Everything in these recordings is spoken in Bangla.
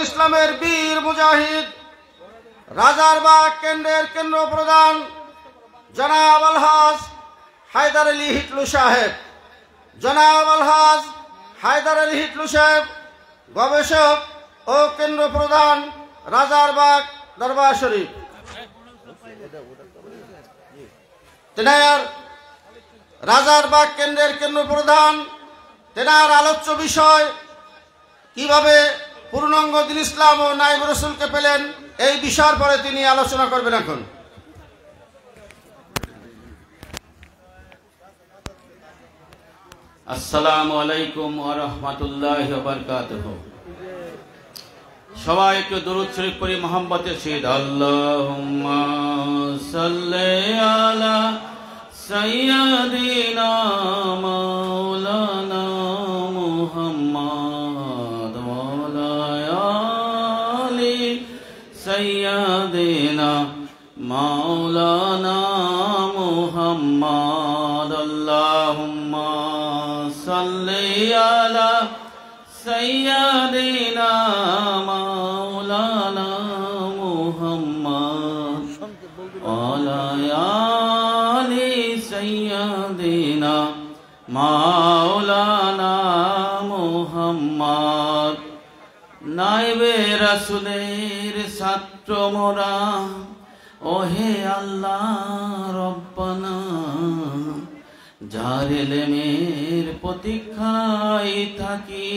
ইসলামের বীর মুজাহিদ রাজারবাগ কেন্দ্রের কেন্দ্র প্রধান জনাব আলহাজ হায়দার আলী হিটলু সাহেব, জনাব আলহাজ হায়দার আলী হিটলু সাহেব গবেষক ও কেন্দ্র প্রধান রাজারবাগ দরবার শরীফ। তেনার রাজারবাগ কেন্দ্রের কেন্দ্র প্রধান, তেনার আলোচ্য বিষয় কিভাবে পূর্ণাঙ্গ দ্বীন ইসলাম ও নায়েব রাসূলকে পেলেন, এই বিষয়ের পরে তিনি আলোচনা করবেন। এখন আসসালামু আলাইকুম ওয়া রাহমাতুল্লাহি ওয়া বারাকাতুহু। সবাই একটু দরুদ শরীফ পড়ি মুহাম্মদের সহিত। আল্লাহুম্মা সাল্লি আলা সাইয়্যিদিনা মাওলানা মুহাম্মদ ওয়া আলা আলি সাইয়্যিদিনা মাওলানা মুহাম্মদ। আল্লাহুম্মা সাল্লি আলা সাইয়্যিদিনা মাওলানা মুহাম্মদ ওয়া আলা আলি সাইয়্যিদিনা মাওলানা মুহাম্মদ। নায়েবে রাসূলের ছাত্র মোরা, ওহে আল্লাহ রব্বানা, যার ইলমের প্রতীক্ষায় থাকি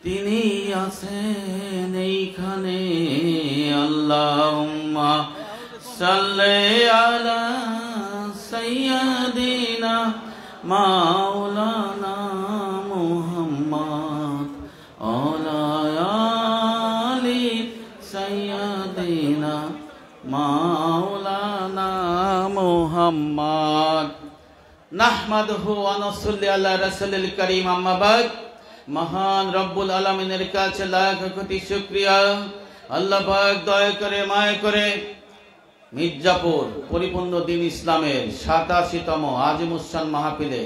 তিনি আছেন এইখানে। আল্লাহুম্মা সাল্লি আলা সাইয়্যিদিনা মাওলানা মুহাম্মদ ওয়া আলা আলি সাইয়্যিদিনা মাওলানা মুহাম্মদ। নাহমাদুহু ওয়া নুসাল্লি আলা রাসূলিল কারীম, আম্মা বাদ। মহান রব্বুল আলামিনের কাছে লাখ কোটি শুকরিয়া। আল্লাহ পাক দয়া করে মায়া করে মির্জাপুর পরিপূর্ণ দ্বীন ইসলামের ৮৭তম আজিমুসান মাহফিলে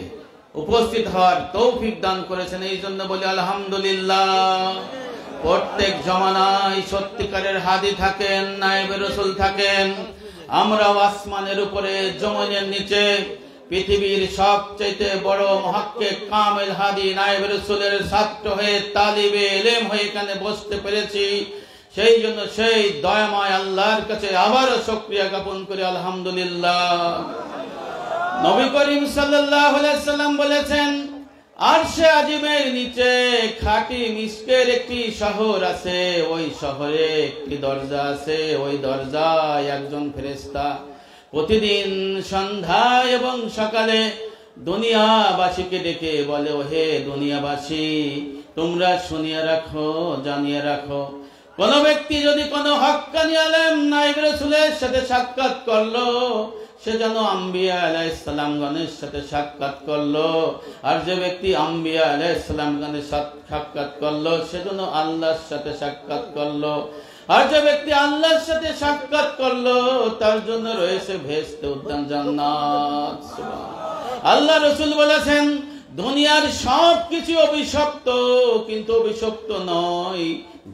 উপস্থিত হওয়ার তৌফিক দান করেছেন, এই জন্য বলি আলহামদুলিল্লাহ। প্রত্যেক জমানায় সত্যিকারের হাদি থাকেন, নায়েবে রাসূল থাকেন। আমরাও আসমানের উপরে জমিনের নিচে পৃথিবীর সবচেয়ে বড় মুহাক্কিক কামিল হাদি নায়েবে রাসূলের ছাত্র হয়ে তালিবে ইলম হয়ে এখানে বসতে পেরেছি। সেই জন্য সেই দয়াময় আল্লাহর কাছে আবারও শুকরিয়া জ্ঞাপন করি আলহামদুলিল্লাহ। নবী করিম সাল্লাল্লাহু আলাইহি সাল্লাম বলেছেন, আরশে আজিমের নিচে খাঁটি মিশকের একটি শহর আছে, ওই শহরে একটি দরজা আছে, ওই দরজায় একজন ফেরেশতা প্রতিদিন সন্ধ্যায় এবং সকালে দুনিয়াবাসীকে ডেকে বলে, হে দুনিয়াবাসী, তোমরা শুনিয়ে রাখো, জানিয়ে রাখো, কোন ব্যক্তি যদি কোনো হক্কানি আলেম নায়েবে রাসূলের সাথে সাক্ষাৎ করলো, সে যেন আম্বিয়া আলাইহিস সালামগণের সাথে সাক্ষাৎ করলো। আর যে ব্যক্তি আম্বিয়া আলাইহিস সালামগণের সাথে সাক্ষাৎ করলো, সে যেন আল্লাহর সাথে সাক্ষাৎ করলো। আর যে ব্যক্তি আল্লাহর সাথে সাক্ষাৎ করলো, তার জন্য রয়েছে বেহেশতে উদ্যান জান্নাত। আল্লাহ রাসূল বলেছেন, দুনিয়ার সবকিছু অভিশপ্ত, কিন্তু অভিশপ্ত নয়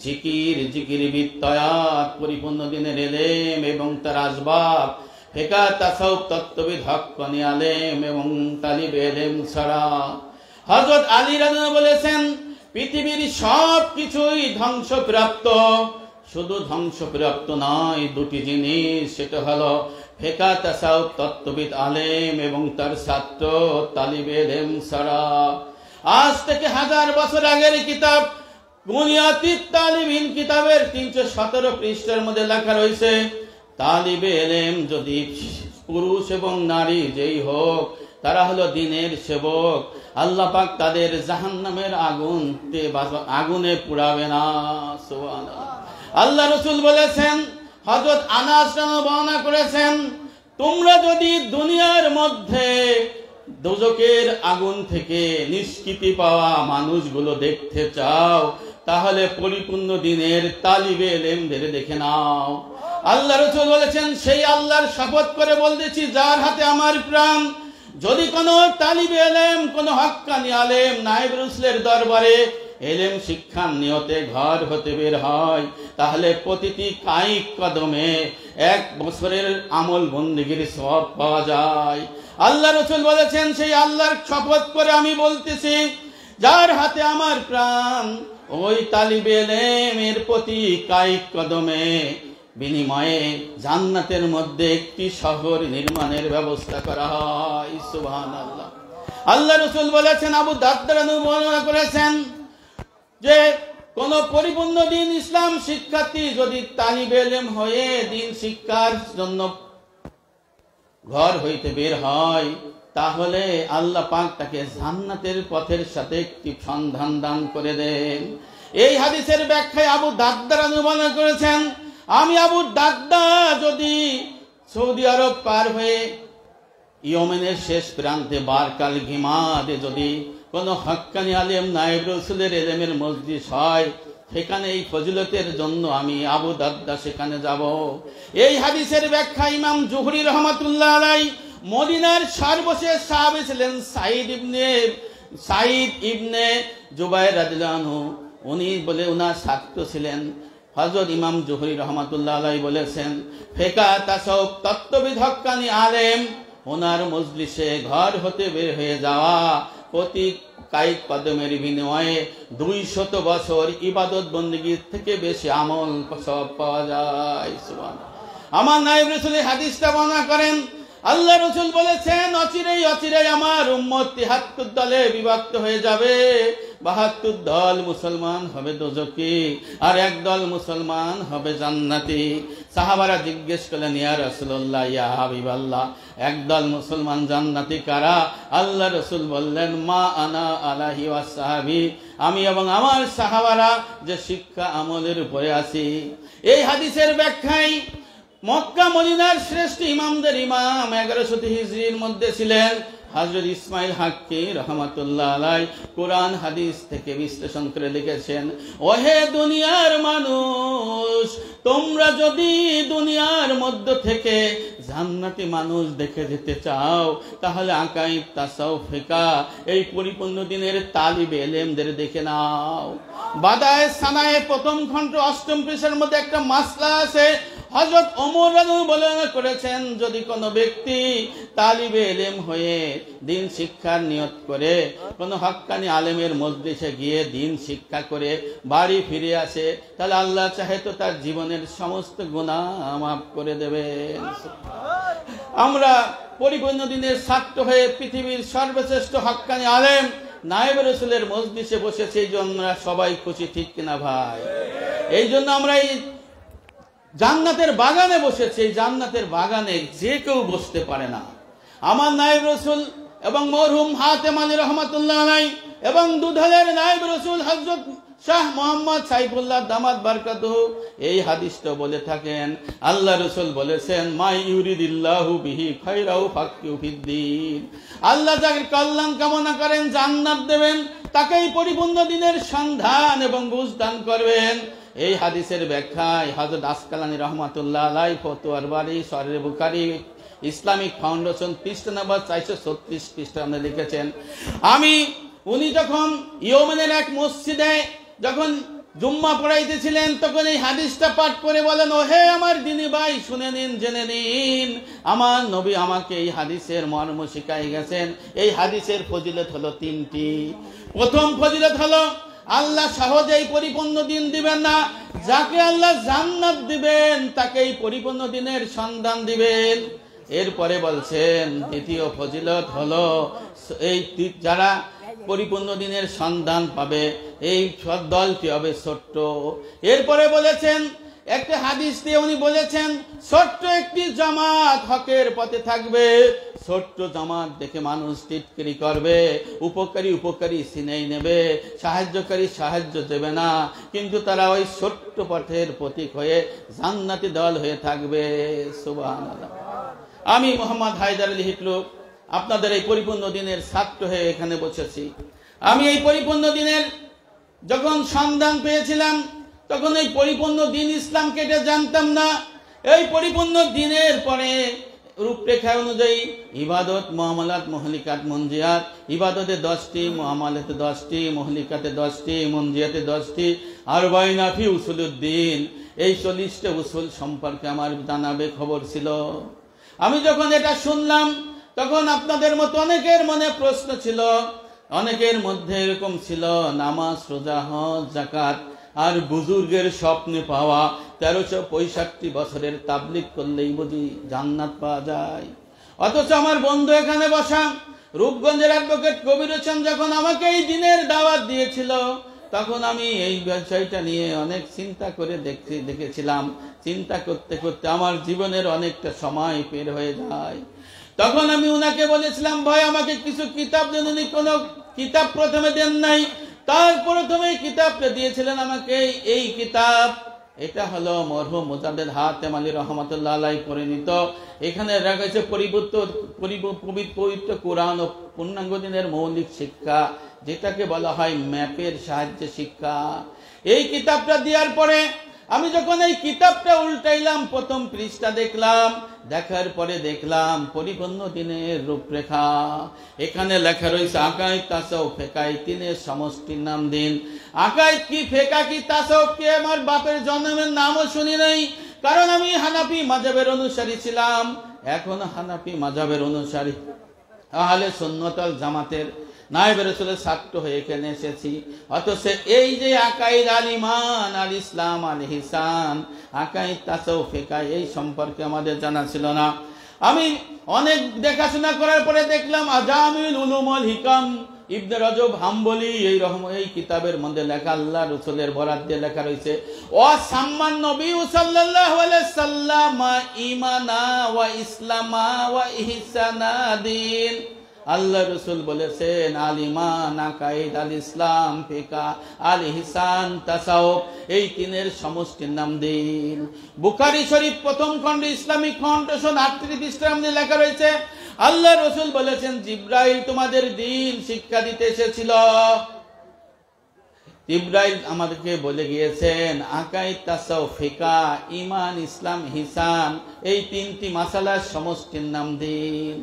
জিকির, জিকির বিত্তয়াত, পরিপূর্ণ দ্বীনের ইলম এবং তার আসবাব, ফিকহ, তাসাউফ, তত্ত্ববিদ, হক্কানি আলেম এবং তালিবে ইলম ছাড়া। হযরত আলী রাদিয়াল্লাহু আনহু বলেছেন, পৃথিবীর সবকিছুই ধ্বংসপ্রাপ্ত, শুধু ধ্বংসপ্রাপ্ত নয় দুটি জিনিস, সেটা হলো ফিকহ, তাসাউফ, তত্ত্ববিদ আলেম এবং তার ছাত্র তালিবে ইলম ছাড়া। আজ থেকে 1000 বছর আগের কিতাব বুনিয়াতুত তালিবিন কিতাবের 317 পৃষ্ঠার মধ্যে লেখা রয়েছে, তালিবে ইলম যদি পুরুষ এবং নারী যেই হোক, তারা হলো দ্বীনের সেবক। আল্লাহ পাক তাদের জাহান্নামের আগুনে পুড়াবে না। সুবহানাল্লাহ। আল্লাহ রাসূল বলেছেন, হযরত আনাস বর্ণনা করেছেন, তোমরা যদি দুনিয়ার মধ্যে দোজখের আগুন থেকে নিষ্কৃতি পাওয়া মানুষগুলো দেখতে চাও, তাহলে পরিপূর্ণ দ্বীনের তালিবে ইলমদের দেখে নাও। আল্লাহ রাসূল বলেছেন, সেই আল্লাহর শপথ করে বলতেছি যার হাতে আমার প্রাণ, যদি কোনো তালিবে ইলম, কোনো হক্কানি আলেম নায়েবে রাসূলের দরবারে এলেম শিক্ষার নিয়তে ঘর হতে বের হয়, তাহলে প্রতিটি কায়িক কদমে 1 বছরের আমল বন্দেগীর সওয়াব পাওয়া যায়। আল্লাহ রাসূল বলেছেন, সেই আল্লাহর শপথ করে আমি বলতেছি, যার হাতে আমার প্রাণ, ওই তালিবে ইলমের প্রতি কায়িক কদমে বিনিময়ে জান্নাতের মধ্যে একটি শহর নির্মাণের ব্যবস্থা করা হয়। সুবহানাল্লাহ। আল্লাহ রাসূল বলেছেন, আবু দারদা বর্ণনা করেছেন যে কোন পরিপূর্ণ দ্বীন ইসলাম শিক্ষার্থী যদি তালিবে ইলম হয়ে দ্বীন শিক্ষার জন্য ঘর হইতে বের হয়, তাহলে আল্লাহ পাক তাকে জান্নাতের পথের সাথে একটি সন্ধান দান করে দেন। এই হাদিসের ব্যাখ্যায় আবু দারদা বর্ণনা করেছেন, আমি আবু দারদা যদি সৌদি আরব পার হয়ে ইয়েমেনের শেষ প্রান্তে বারকাল গিমাদে যদি কোন হক্কানি আলেম নায়েব রাসূলের ইলমের মজলিস হয়, সেখানে এই ফজিলতের জন্য আমি আবু দারদা সেখানে যাব। এই হাদিসের ব্যাখ্যা ইমাম জুহরি রাহমাতুল্লাহ আলাইহি, মদিনার সর্বশেষ সাহাবী ছিলেন সাঈদ ইবনে জুবাইর রাদিয়াল্লাহু আনহু। উনি বলে ওনার ছাত্র ছিলেন হযরত ইমাম জুহরি রাহমাতুল্লাহ আলাইহি বলেছেন, ফিকহ তাসাউফ তত্ত্ববিদ হক্কানি আলেম, ওনার মজলিসে ঘর হতে বের হয়ে যাওয়া প্রতি কায়িক কদমের বিনিময়ে 200 বছর ইবাদত বন্দেগীর থেকে বেশি আমল সওয়াব পাওয়া যায়। সুবহানাল্লাহ। আমার নায়েব রাসূল হাদিসটা বর্ণনা করেন, আল্লাহ রাসূল বলেছেন, অচিরেই আমার উম্মত 73 দলে বিভক্ত হয়ে যাবে। 72 দল মুসলমান হবে দোজখী, আর 1 দল মুসলমান হবে জান্নাতি। সাহাবারা জিজ্ঞেস করলেন, ইয়া রাসূলুল্লাহ, ইয়া হাবিবাল্লাহ, 1 দল মুসলমান জান্নাতি কারা? আল্লাহ রাসূল বললেন, মা আনা আলাইহি ওয়াস সাহাবী, আমি এবং আমার সাহাবারা যে শিক্ষা আমলের উপরে আছি। এই হাদিসের ব্যাখ্যায় মক্কা মদিনার শ্রেষ্ঠ ইমামদের ইমাম 1100 হিজরির মধ্যে ছিলেন হযরত ইসমাইল হাক্কি রাহমাতুল্লাহ আলাইহি, কোরআন হাদিস থেকে বিশ্লেষণ করে লিখেছেন, ওহে দুনিয়ার মানুষ, তোমরা যদি দুনিয়ার মধ্য থেকে জান্নাতি মানুষ দেখে যেতে চাও, তাহলে আকাইদ তাসাউফ ফিকহ এই পরিপূর্ণ দিনের তালিবে ইলমদের দেখে নাও। বাদায়ে সানায়ে প্রথম খণ্ড 8ম পৃষ্ঠার মধ্যে একটা মাসলা আছে। হযরত ওমর রাদিয়াল্লাহু বর্ণনা করেছেন, যদি কোন ব্যক্তি তালিবে ইলম হয়ে দ্বীন শিক্ষার নিয়ত করে কোন হক্কানি আলেমের মজলিসে গিয়ে দ্বীন শিক্ষা করে বাড়ি ফিরে আসে, তাহলে আল্লাহ চাহে তো তার জীবনের সমস্ত গুনাহ মাফ করে দেবেন। আমরা পরিপূর্ণ দিনের ছাত্র হয়ে পৃথিবীর সর্বশ্রেষ্ঠ হক্কানি আলেম নায়েব রাসূলের মজলিসে বসেছি, এই জন্য আমরা সবাই খুশি, ঠিক কিনা ভাই? এই জন্য আমরা এই জান্নাতের বাগানে বসেছে। এই জান্নাতের বাগানে যে কেউ বসতে পারে না। আমার নায়েব রাসূল এবং মরহুম হাতেম আলী রহমাতুল্লাহ আলাইহি এবং দুধেলের নায়েব রাসূল হযরত শাহ মোহাম্মদ সাইফুল্লাহ দামাত বারকাতুহু এই হাদিসটা বলে থাকেন, আল্লাহ রাসূল বলেছেন, মা ইউরিদিল্লাহু বিহি খায়রাহু ফাক্কিহু ফিদ্দীন, আল্লাহ যাকে কল্যাণ কামনা করেন জান্নাত দেবেন, তাকেই পরিপূর্ণ দ্বীনের সন্ধান এবং বুঝ দান করবেন। এই হাদিসের ব্যাখ্যায় হযরত আসকালানী রহমাতুল্লাহ আলাইহি ফতোয়ার বাড়ি সহিহ বুখারী ইসলামিক ফাউন্ডেশন পৃষ্ঠা নম্বর 436 পৃষ্ঠা আমরা লিখেছেন, উনি যখন ইয়েমেনের এক মসজিদে যখন জুম্মা পড়াইতেছিলেন, তখন এই হাদিসটা পাঠ করে বলেন, ওহে আমার দিনী ভাই, শুনে নিন, জেনে নিন, আমার নবী আমাকে এই হাদিসের মর্ম শিখাই গেছেন। এই হাদিসের ফজিলত হলো 3টি। প্রথম ফজিলত হলো, আল্লাহ সহজেই পরিপূর্ণ দ্বীন দিবেন না, যাকে আল্লাহ জান্নাত দিবেন তাকেই পরিপূর্ণ দ্বীনের সন্ধান দিবেন। এরপরে বলছেন, দ্বিতীয় ফজিলত হলো, এই যারা পরিপূর্ণ দ্বীনের সন্ধান পাবে এই দলটি হবে ছোট্ট। এরপরে বলেছেন, একটা হাদিস দিয়ে উনি বলেছেন, ছোট্ট একটি জামাত হকের পথে থাকবে, ছোট্ট জামাত দেখে মানুষ টিটকিরি করবে, উপকারী চিনেই নেবে, সাহায্যকারী সাহায্য দেবে না, কিন্তু তারা ওই ছোট্ট পথের প্রতীক হয়ে জান্নাতি দল হয়ে থাকবে। সুবহানাল্লাহ। আমি মোহাম্মদ হায়দার আলী হিটলু আপনাদের এই পরিপূর্ণ দ্বীনের ছাত্র হয়ে এখানে বসেছি। আমি এই পরিপূর্ণ দ্বীনের যখন সন্ধান পেয়েছিলাম, তখন এই পরিপূর্ণ দ্বীন ইসলামকে এটা জানতাম না। এই পরিপূর্ণ দ্বীনের পরে রূপরেখা অনুযায়ী ইবাদত, মুআমালাত, মুহলিকাত, মুনজিয়াত। ইবাদতে 10টি, মুআমালাতে 10টি, মুহলিকাতে 10টি, মুনজিয়াতে 10টি, আর বাইনাফি উসুলুদ্দিন। এই 40টা উসুল সম্পর্কে আমার জানাবে খবর ছিল। আমি যখন এটা শুনলাম তখন আপনাদের মতো অনেকের মনে প্রশ্ন ছিল, অনেকের মধ্যে এরকম ছিল নামাজ, রোজা, হজ, যাকাত আর বুজুর্গের স্বপ্নে পাওয়া 1365 বছরের তাবলিগ করলেই বুঝি জান্নাত পাওয়া যায়। অথচ আমার বন্ধু এখানে বসা রূপগঞ্জের অ্যাডভোকেট কবির হোসেন যখন আমাকে এই দিনের দাওয়াত দিয়েছিল তখন আমি এই বিষয়টা নিয়ে অনেক চিন্তা করে দেখেছিলাম। চিন্তা করতে করতে আমার জীবনের অনেকটা সময় পের হয়ে যায়। তখন আমি উনাকে বলেছিলাম, ভাই আমাকে কিছু কিতাব দেন। উনি কোনো কিতাব প্রথমে দেন নাই, তার প্রথমে কিতাবটা দিয়েছিলেন আমাকে এই কিতাব। এটা হলো মরহুম মুজাদ্দেদ হাতেম আলী রহমাতুল্লাহ আলাইহি পরিণীত। এখানে রাখা হয়েছে পবিত্র কোরআন ও পূর্ণাঙ্গ দিনের মৌলিক শিক্ষা, যেটাকে বলা হয় ম্যাপের সাহায্যে শিক্ষা। এই কিতাবটা দেওয়ার পরে আমি যখন এই কিতাবটা উল্টাইলাম, প্রথম পৃষ্ঠা দেখলাম, দেখার পরে দেখলাম পরিপূর্ণ দিনের রূপরেখা। এখানে লেখা রয়েছে আকাইদ, তাসাউফ, ফিকাহ, তিনের সমষ্টির নাম দিন। আকাইদ কি, ফিকাহ কি, তাসাউফ কি আমার বাপের জন্মের নামও শুনি নাই, কারণ আমি হানাফি মাযহাবের অনুসারী ছিলাম। এখন হানাফি মাযহাবের অনুসারী, আহলে সুন্নাত ওয়াল জামাতের নায়েবে রাসূলের ছাত্র হয়ে এখানে এসেছি। অথচ এই যে আকাইদ, আল ঈমান, আল ইসলাম, আল ইহসান, আকাইদ, তাসাউফ, ফিকাহ এই সম্পর্কে আমাদের জানা ছিল না। আমি অনেক দেখাশোনা করার পরে দেখলাম আজামিল উলুম ওয়াল হিকাম ইবনে রজব হাম্বলি এই কিতাবের মধ্যে লেখা, আল্লাহ রাসূলের বরাত দিয়ে লেখা রয়েছে, ওয়া সাম্মান নবী সাল্লাল্লাহু আলাইহি সাল্লাম ঈমানা ওয়া ইসলামা ওয়া ইহসানা দিন। আল্লাহ রসুল বলেছেন আল ঈমান, আকাইদ, আল ইসলাম, ফিকাহ, আল ইহসান, তাসাউফ এই তিনের সমষ্টির নাম দিন। বুখারী শরীফ প্রথম খণ্ড ইসলামিক ফাউন্ডেশন 38 পৃষ্ঠার মধ্যে লেখা রয়েছে, আল্লাহ রসুল বলেছেন জিবরাইল তোমাদের দিন শিক্ষা দিতে এসেছিল। জিবরাইল আমাদেরকে বলে গিয়েছেন আকাইদ, তাসাউফ, ফিকাহ, ঈমান, ইসলাম, ইহসান এই 3টি মাসালার সমষ্টির নাম দিন।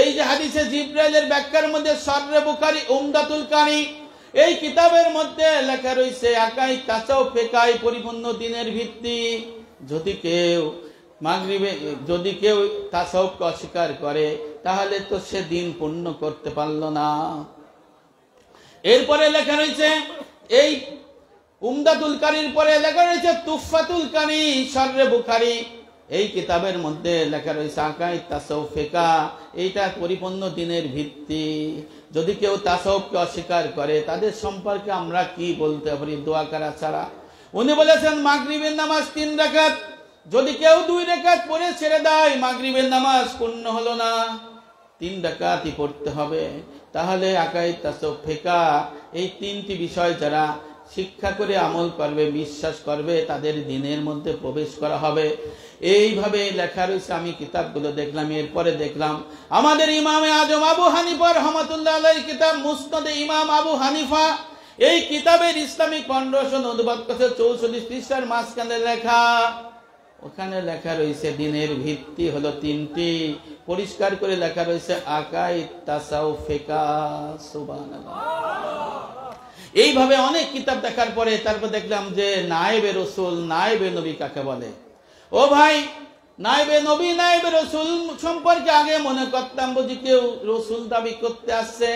এই যে হাদিসে জিবরাইলের ব্যাখ্যার মধ্যে শরহে বুখারী, উমদাতুল কারী এই কিতাবের মধ্যে লেখা রয়েছে আকাইদ, তাসাউফ, ফিকাহ পরিপূর্ণ দিনের ভিত্তি। যদি কেউ তাসাউফকে অস্বীকার করে তাহলে তো সে দিন পূর্ণ করতে পারল না। এরপরে লেখা রয়েছে এই উমদাতুল কারীর পরে লেখা রয়েছে তুফাতুল কারী শরহে বুখারী এই কিতাবের মধ্যে লেখা রয়েছে আকাইদ, তাসাউফ, ফিকাহ এইটা পরিপূর্ণ দিনের ভিত্তি। যদি কেউ তাসাউফকে অস্বীকার করে তাদের সম্পর্কে আমরা কি বলতে পারি দোয়া করা ছাড়া? উনি বলেছেন মাগরিবের নামাজ 3 রাকাত, যদি কেউ 2 রাকাত পড়ে ছেড়ে দেয় মাগরিবের নামাজ পূর্ণ হলো না, 3 রাকাতই পড়তে হবে। তাহলে আকাইদ, তাসাউফ, ফিকাহ এই 3টি বিষয় যারা শিক্ষা করে আমল করবে, বিশ্বাস করবে, তাদের দিনের মধ্যে প্রবেশ করা হবে। এইভাবে লেখা রয়েছে। আমি কিতাবগুলো দেখলাম। এরপরে দেখলাম আমাদের ইমামে আজম আবু হানিফা রাহমাতুল্লাহ আলাইহির কিতাব মুসনাদে ইমাম আবু হানিফা এই কিতাবের ইসলামিক ফাউন্ডেশন অনুবাদ করেছে 44 পৃষ্ঠার মাঝখানে লেখা। ওখানে লেখা রয়েছে দিনের ভিত্তি হলো 3টি, পরিষ্কার করে লেখা রয়েছে আকাইদ, তাসাউফ, ফিকাহ। সুবহানাল্লাহ। এইভাবে অনেক কিতাব দেখার পরে তারপর দেখলাম যে নায়েবে রসুল, নায়েবে নবী কাকে বলে। ও ভাই, নায়েবে নবী, নায়েবে রসুল সম্পর্কে আগে মনে করতাম বুঝি কেউ রসুল দাবি করতে আসছে,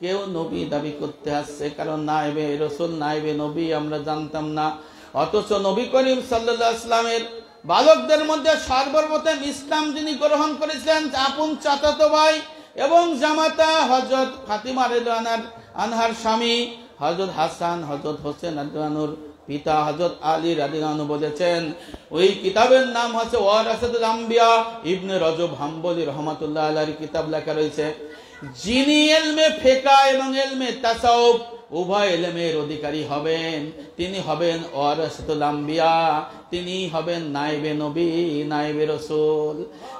কেউ নবী দাবি করতে আসছে, কারণ নায়েবে রসুল, নায়েবে নবী আমরা জানতাম না। অথচ নবী করিম সাল্লাল্লাহু আলাইহি ওয়াসাল্লামের বালকদের মধ্যে সর্বপ্রথম ইসলাম যিনি গ্রহণ করেছিলেন আপন চাচাতো ভাই এবং জামাতা হযরত ফাতিমা রাদিয়াল্লাহু আনহার স্বামী হযরত হাসান, হযরত হোসেন রাদিয়াল্লাহুর পিতা হযরত আলী রাদিয়াল্লাহু আনহু বলেছেন, ওই কিতাবের নাম হচ্ছে ওয়ারাসাতুল আম্বিয়া। ইবনে রজব হাম্বলি রাহমাতুল্লাহ আলাইহির কিতাব লেখা রয়েছে, যিনি ইলমে ফিকাহ এবং ইলমে তাসাউফ উভয় ইলমের অধিকারী হবেন তিনি হবেন ওয়ারাসাতুল আম্বিয়া, তিনি হবেন নায়েবে নবী, নায়েবে রাসূল।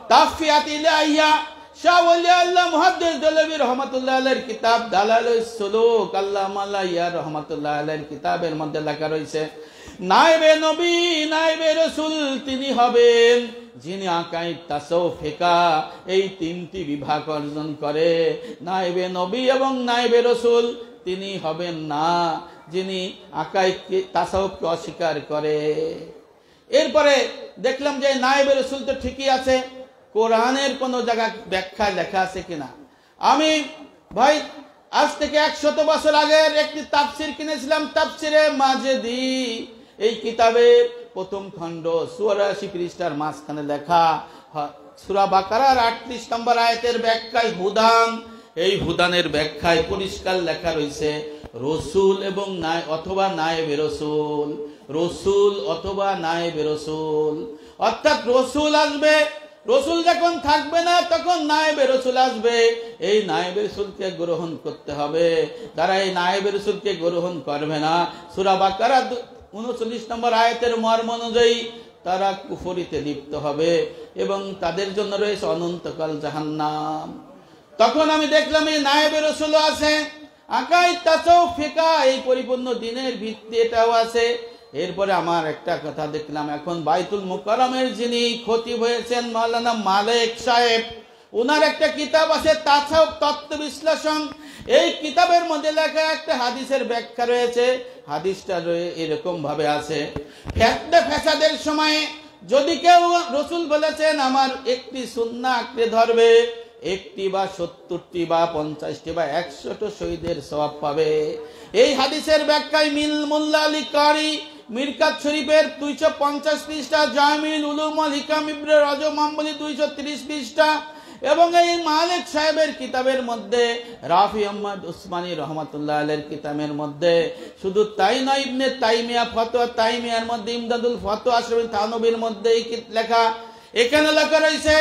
তাফসীর ইলাহিয়া শাহ ওলি আল্লাহ মুহাদ্দিস দহলভী রাহমাতুল্লাহ আলাইহির কিতাব দালালুস সুলুক আল্লামা আলাইহি রাহমাতুল্লাহ আলাইহির কিতাবের মধ্যে লেখা রয়েছে নায়েবে নবী, নায়েবে রাসূল তিনি হবেন যিনি আকাইদ, তাসাউফ, ফিকহ এই তিনটি বিভাগ অর্জন করে, নায়েবে নবী এবং নায়েবে রাসূল তিনি হবেন না যিনি আকাইদ, তাসাউফকে অস্বীকার করে। এরপরে দেখলাম যে নায়েবে রাসূল তো ঠিকই আছে, কোরআনের কোন জায়গা ব্যাখ্যা লেখা আছে কিনা। আমি ভাই আজ থেকে 100 বছর আগের একটি তাফসির কিনেছিলাম, তাফসিরে মাজেদি। এই কিতাবের প্রথম খণ্ড 84 পৃষ্ঠার মাঝখানে লেখা সূরা বাকারার 38 নম্বর আয়াতের ব্যাখ্যায় হুদান, এই হুদানের ব্যাখ্যায় পরিষ্কার লেখা রয়েছে রসুল এবং অথবা নায়েবে রাসূল, রসুল অথবা নায়েবে রাসূল। অর্থাৎ রসুল আসবে, রসুল যখন থাকবে না তখন নায়েবে রাসূল আসবে। এই নায়েবে রাসূলকে গ্রহণ করতে হবে। যারা এই নায়েবে রাসূলকে গ্রহণ করবে না, সূরা বাকারা 39 নম্বর আয়াতের মর্ম অনুযায়ী তারা কুফরিতে লিপ্ত হবে এবং তাদের জন্য রয়েছে অনন্তকাল জাহান্নাম। তখন আমি দেখলাম এই নায়েবে রাসূল আছে, আকাইদ, তাসাউফ, ফিকহ এই পরিপূর্ণ দ্বীনের ভিত্তি এটাও আছে। এরপরে আমার একটা কথা দেখলাম, এখন বাইতুল মুকাররমের যিনি খতিব হয়েছেন মাওলানা মালিক সাহেব, ওনার একটা কিতাব আছে তাসাউফ তত্ত্ব বিশ্লেষণ। এই কিতাবের মধ্যে লেখা একটা হাদিসের ব্যাখ্যা রয়েছে। হাদিসটা এরকম ভাবে আছে, ফিতনা ফাসাদের সময় যদি কেউ, রাসূল বলেছেন আমার একটি সুন্নাহ আঁকড়ে ধরবে, 1টি বা 70টি বা 50টি বা 100টি শহীদের সওয়াব পাবে। এই হাদিসের ব্যাখ্যায় মোল্লা আলী কারি মিরকাত শরীফের 250 পৃষ্ঠা, জামিউল উলুম ওয়াল হিকাম ইবনে রজব হাম্বলি 230 পৃষ্ঠা এবং এই মালিক সাহেবের কিতাবের মধ্যে রাফি আহমদ উসমানী রহমাতুল্লাহ আলাইহির কিতাবের মধ্যে শুধু তাই নয়, ইবনে তাইমিয়া ফতোয়া তাইমিয়ার মধ্যে, ইমদাদুল ফতোয়া আশরাফুল থানবীর মধ্যে এই লেখা। এখানে লেখা রয়েছে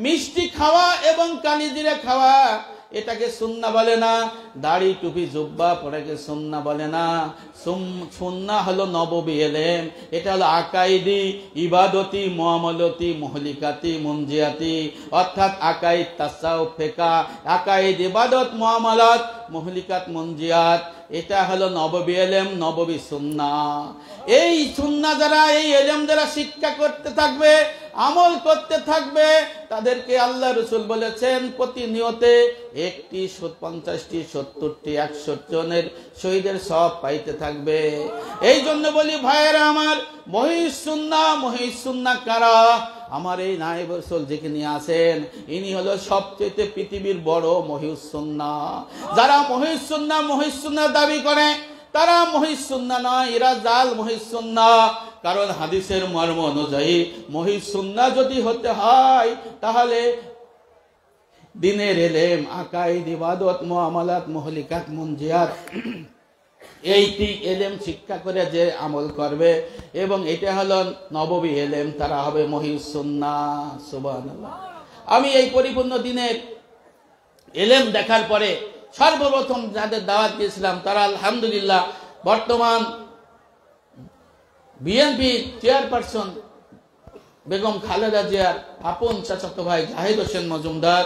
মিষ্টি খাওয়া এবং কালি জিরা খাওয়া এটাকে সুন্নাহ বলে না, দাড়ি টুপি জুব্বা পরাকে সুন্নাহ বলে না। সুন্নাহ হলো নববী ইলম, এটা হলো আকাইদি, ইবাদতি, মুআমালাতি, মুহলিকাতি, মুনজিয়াতি, অর্থাৎ আকাইদ, তাসাউফ, ফিকহ, আকাইদ, ইবাদত, মুআমালাত, মুহলিকাত, মুনজিয়াত, এটা হলো নববী ইলম, নববী সুন্নাহ। এই সুন্নাহ যারা, এই ইলম যারা শিক্ষা করতে থাকবে, আমল করতে থাকবে, তাদেরকে আল্লাহ রাসূল বলেছেন প্রতিনিয়তে 1টি 50টি 70টি 100 জনের শহীদের সওয়াব পাইতে থাকবে। এই জন্য বলি ভাইয়েরা আমার, মহিউস সুন্নাহ কারা? আমার এই নায়েবে রাসূল যিনি আছেন ইনি হলো সবচেয়ে পৃথিবীর বড় মহিউস সুন্নাহ। যারা মহিউস সুন্নাহ দাবি করে তারা মহিউস সুন্নাহ নয়, এরা জাল মহিউস সুন্নাহ। কারণ হাদিসের মর্ম অনুযায়ী মহিউস সুন্নাহ যদি হতে হয় তাহলে দ্বীনের ইলম, আকাইদ, ইবাদত, মুআমালাত, মুহলিকাত, মুনজিয়াত এইটি ইলম শিক্ষা করে যে আমল করবে এবং এটা হলো নববী ইলম, তারা হবে মহিউস সুন্নাহ। সুবহানাল্লাহ। আমি এই পরিপূর্ণ দ্বীনের ইলম দেখার পরে সর্বপ্রথম যাদের দাওয়াত দিয়েছিলাম তারা আলহামদুলিল্লাহ বর্তমান বিএনপি চেয়ারপারসন বেগম খালেদা জিয়ার আপন চাচাতো ভাই জাহিদ হোসেন মজুমদার,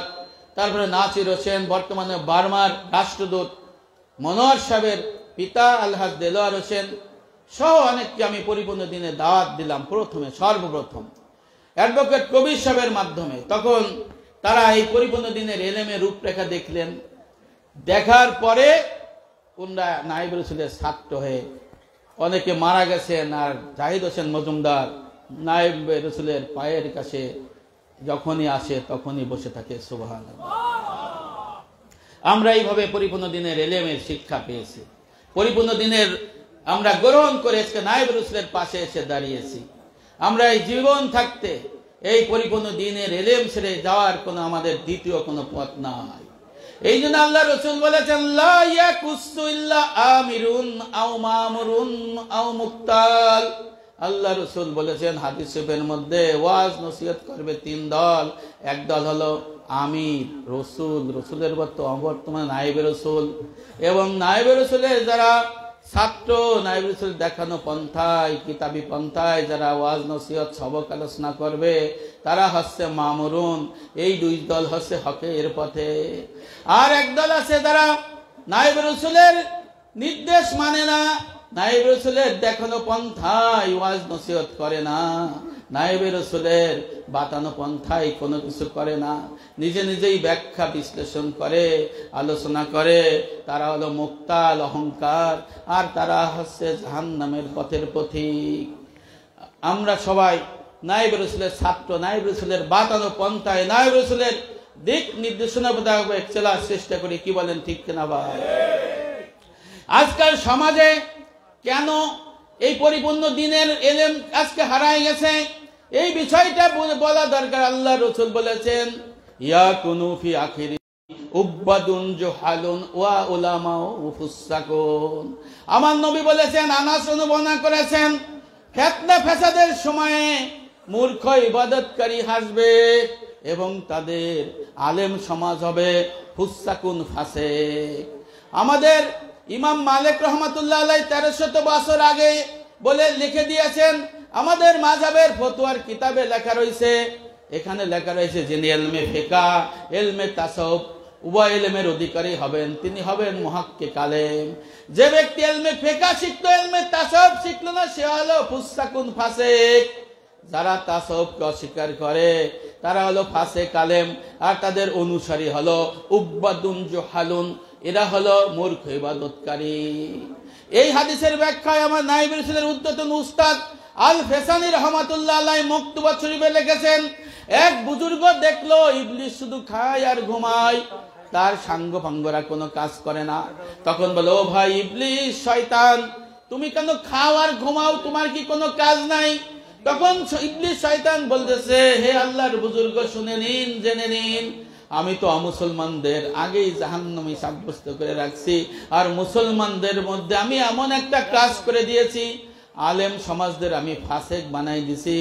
তারপরে নাসির হোসেন, বর্তমানে বার্মার রাষ্ট্রদূত মনোয়ার সাহেবের পিতা আলহাজ দেলোয়ার হোসেন সহ অনেককে আমি পরিপূর্ণ দ্বীনে দাওয়াত দিলাম। সর্বপ্রথম অ্যাডভোকেট কবির সাহেবের মাধ্যমে। তখন তারা এই পরিপূর্ণ দ্বীনের ইলমের রূপরেখা দেখলেন, দেখার পরে ওনারা নায়েবে রাসূলের ছাত্র হয়ে অনেকে মারা গেছেন। আর জাহিদ হোসেন মজুমদার নায়েবে রাসূলের পায়ের কাছে যখনই আসে তখনই বসে থাকে। সুবহানাল্লাহ। আমরা এইভাবে পরিপূর্ণ দ্বীনের ইলমের শিক্ষা পেয়েছি, পরিপূর্ণ দ্বীনের আমরা গ্রহণ করে আজকে নায়েবে রাসূলের পাশে এসে দাঁড়িয়েছি। আমরা এই জীবন থাকতে এই পরিপূর্ণ দ্বীনের ইলম ছেড়ে যাওয়ার কোনো আমাদের দ্বিতীয় কোনো পথ নাই। এই জন্য আল্লাহ রাসূল বলেছেন লা ইয়াকুসু ইল্লা আমিরুন আও মামুরুন আও মুক্তাল। আল্লাহ রাসূল বলেছেন হাদিস শরীফের মধ্যে ওয়াজ নসিহত করবে 3 দল। এক দল হলো আমির, রসুলের বর্তমানে নায়েবে রাসূল এবং নায়েবে রাসূলের যারা ছাত্র, নায়েবে রাসূল দেখানো পন্থায়, কিতাবি পন্থায় যারা ওয়াজ নসিহত সবক আলোচনা করবে তারা হচ্ছে মামুরুন। এই 2 দল হচ্ছে হকের পথে। আর এক দল আছে যারা নায়েবে রাসূলের নির্দেশ মানে না, নায়েব রাসূলের দেখানো পন্থায় ওয়াজ নসিহত করে না, নায়েব রাসূলের বাতানো পন্থায় কোনো কিছু করে না, নিজে নিজেই ব্যাখ্যা বিশ্লেষণ করে, আলোচনা করে। তারা হলো মুক্তাল অহংকার, আর তারা হচ্ছে জাহান্নামের পথের পথিক। আমরা সবাই নায়েব রাসূলের ছাত্র, নায়েব রাসূলের বাতানো পন্থায়, নায়েব রাসূলের দিক নির্দেশনা মোতাবেক চলার চেষ্টা করি। কি বলেন, ঠিক কিনা ভাই? আজকাল সমাজে কেন এই পরিপূর্ণ দিনের এলেম আজকে হারায় গেছে, এই বিষয়টা বলা দরকার। আল্লাহ রাসূল বলেছেন, ইয়াকুনু ফি আখিরি উব্বাদুন জুহালুন ওয়া উলামা ওয়া ফুসাকুন। আমার নবী বলেছেন, আনাস বর্ণনা করেছেন, ফিতনা ফাসাদের সময়ে মূর্খ ইবাদতকারী হাসবে এবং তাদের আলেম সমাজ হবে ফুসাকুন ফাসিক। আমাদের ইমাম মালিক রহমাতুল্লাহ আলাইহি 1300 বছর আগে বলে লিখে দিয়েছেন, আমাদের মাযহাবের ফতোয়ার কিতাবে লেখা রয়েছে, এখানে লেখা রয়েছে, যিনি ইলমে ফিকহ, ইলমে তাসাউফ উভয় ইলমের অধিকারী হবেন, তিনি হবেন মুহাক্কিক আলেম। যে ব্যক্তি ইলমে ফিকহ শিখলো, ইলমে তাসাউফ শিখলো না, সে হলো ফুসাকুন ফাসিক। যারা তাসাউফকে অস্বীকার করে তারা হলো ফাসিক আলেম, আর তাদের অনুসারী হলো উব্বাদুন জুহালুন, এরা হলো মূর্খ ইবাদতকারী। এই হাদিসের ব্যাখ্যায় আমার নায়েব রাসূলের উদ্যতন উস্তাদ আল ফেসানি রহমাতুল্লাহ আলাইহি মকতুবা শরীফে লিখেছেন, এক বুজুর্গ দেখলো ইবলিস শুধু খায় আর ঘুমায়, তার সাঙ্গ পাঙ্গরা কোনো কাজ করে না। তখন বলে, ও ভাই ইবলিস, শয়তান, তুমি কেন খাও আর ঘুমাও, তোমার কি কোনো কাজ নাই? তখন ইবলিস শয়তান বলতেছে, হে আল্লাহর বুজুর্গ, শুনে নিন, জেনে নিন, আমি তো অমুসলমানদের আগেই জাহান্নামী সাব্যস্ত করে রাখছি, আর মুসলমানদের মধ্যে আমি এমন একটা কাজ করে দিয়েছি, আলেম সমাজদের আমি ফাসিক বানাই দিছি,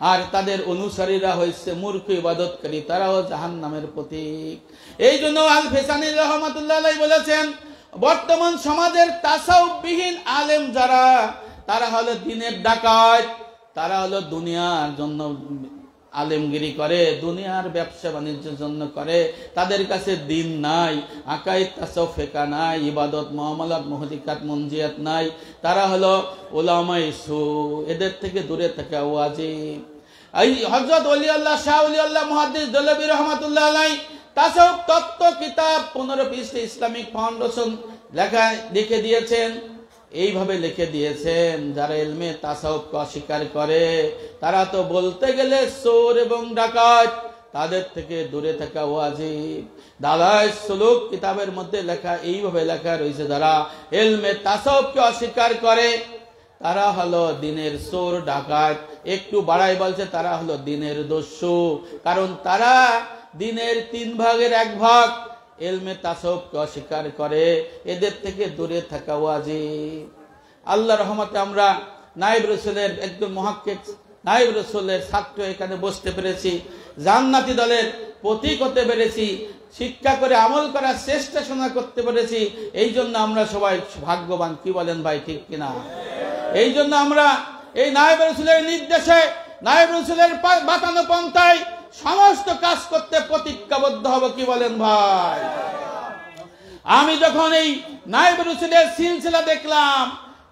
আর তাদের অনুসারীরা হয়েছে মূর্খ ইবাদতকারী, তারাও জাহান্নামের প্রতীক। এই জন্য আল ফেসানি রহমাতুল্লাহ আলাইহি বলেছেন, বর্তমান সমাজের তাসাউফবিহীন আলেম যারা, তারা হলো দিনের ডাকাত, তারা হলো দুনিয়ার জন্য আলেমগিরি করে, দুনিয়ার ব্যবসা বাণিজ্যের জন্য করে, তাদের কাছে দিন নাই, আকাইদ তাসাউফ ফিকহ নাই, ইবাদত মুআমালাত মুহদিকাত মুনজিয়াত নাই, তারা হলো উলামায়ে সু, এদের থেকে দূরে থাকা ওয়াজিব। এই হযরত ওলিউল্লাহ শাহ ওলিউল্লাহ মুহাদ্দিস দহলভী রাহমাতুল্লাহ আলাইহি তাসাউফ তত্ত্ব কিতাব 15 পৃষ্ঠা ইসলামিক ফাউন্ডেশন লিখে দিয়েছেন। এইভাবে লিখে দিয়েছেন, যারা ইলমে তাসাউফকে অস্বীকার করে তারা তো বলতে গেলে চোর এবং ডাকাত, তাদের থেকে দূরে থাকা ওয়াজিব। দালায়ে সুলুক কিতাবের মধ্যে লেখা, এইভাবে লেখা রয়েছে, যারা ইলমে তাসাউফকে অস্বীকার করে তারা হলো দিনের চোর ডাকাত। একটু বাড়াই বলছে, তারা হলো দিনের দস্যু, কারণ তারা দিনের 3 ভাগের 1 ভাগ ইলমে তাসাউফকে অস্বীকার করে, এদের থেকে দূরে থাকা ওয়াজিব। আল্লাহর রহমতে আমরা নায়েব রাসূলের একজন মুহাক্কিক, নায়েব রাসূলের ছাত্র এখানে বসতে পেরেছি, জান্নাতি দলের প্রতীক হতে পেরেছি, শিক্ষা করে আমল করার চেষ্টা শোনা করতে পেরেছি। এই জন্য আমরা সবাই ভাগ্যবান। কি বলেন ভাই, ঠিক কিনা? এই জন্য আমরা এই নায়েব রাসূলের নির্দেশে, নায়েব রাসূলের বাতানো পন্থায় সমস্ত কাজ করতে প্রতিজ্ঞাবদ্ধ হব। কি বলেন ভাই? আমি যখন এই নায়েব রাসূলের সিলসিলা দেখলাম,